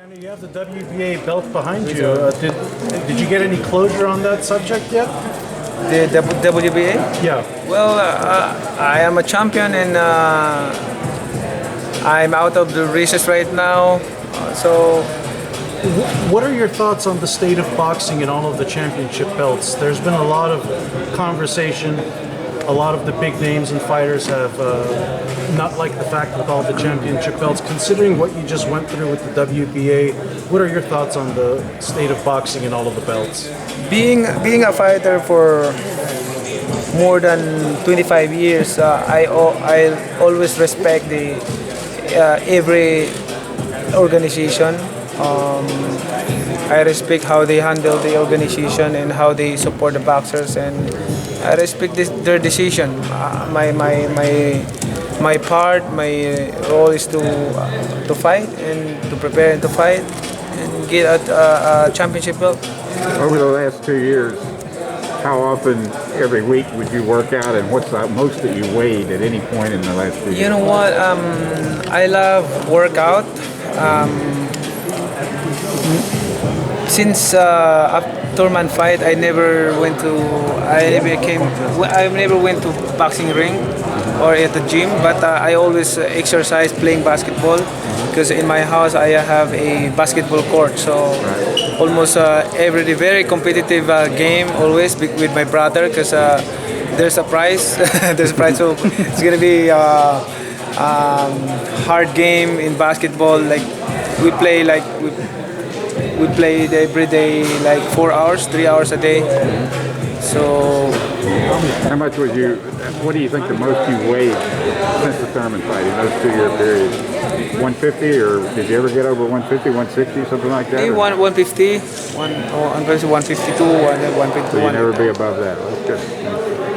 Manny, you have the WBA belt behind you. Did you get any closure on that subject yet? The WBA? Yeah. Well, I am a champion and I'm out of the races right now. So, What are your thoughts on the state of boxing and all of the championship belts? There's been a lot of conversation. A lot of the big names and fighters have not liked the fact with all the championship belts. Considering what you just went through with the WBA, what are your thoughts on the state of boxing and all of the belts? being a fighter for more than 25 years, I always respect the every organization. I respect how they handle the organization and how they support the boxers, and I respect their decision. My part, my role is to fight and to prepare and to fight and get a championship belt. Over the last 2 years, how often every week would you work out, and what's the most that you weighed at any point in the last 2 years? You know what? I love workout. Since after my fight, I never went to boxing ring or at the gym, but I always exercise playing basketball because in my house I have a basketball court. So almost every day, very competitive game always with my brother because there's a prize. There's a prize, so it's gonna be hard game in basketball. Like we play we play every day like 4 hours, 3 hours a day. So How much would you, what do you think the most you weighed since the Thurman fight in those 2 year periods? 150, or did you ever get over 150, 160, something like that? maybe 150, 152, 152. So you never be above that. That's good.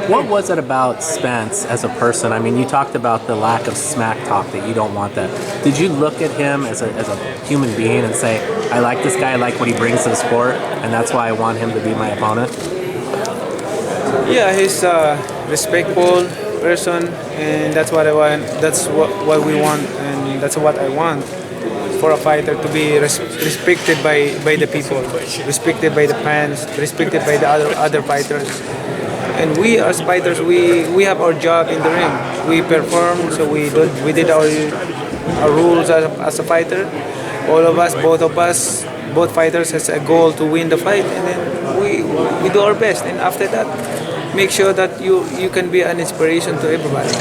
What was it about Spence as a person? I mean, you talked about the lack of smack talk, that you don't want that. Did you look at him as a human being and say, I like this guy, I like what he brings to the sport, and that's why I want him to be my opponent? Yeah, he's a respectful person, and that's what I want. That's what we want, and that's what I want for a fighter to be respected by the people, respected by the fans, respected by the other fighters. And we as fighters, we have our job in the ring. We perform, so we did our rules as a fighter. All of us, both fighters has a goal to win the fight, and then we do our best. And after that, make sure that you can be an inspiration to everybody.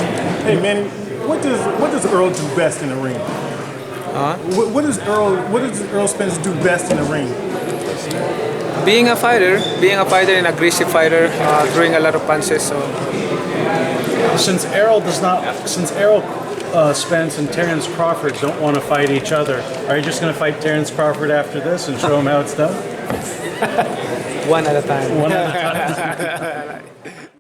Hey Manny, what does Errol do best in the ring? What does Errol Spence do best in the ring? Being a fighter, an aggressive fighter, throwing a lot of punches. So Since Errol Spence and Terence Crawford don't want to fight each other, are you just going to fight Terence Crawford after this and show him how it's done? one at a time. One at a time.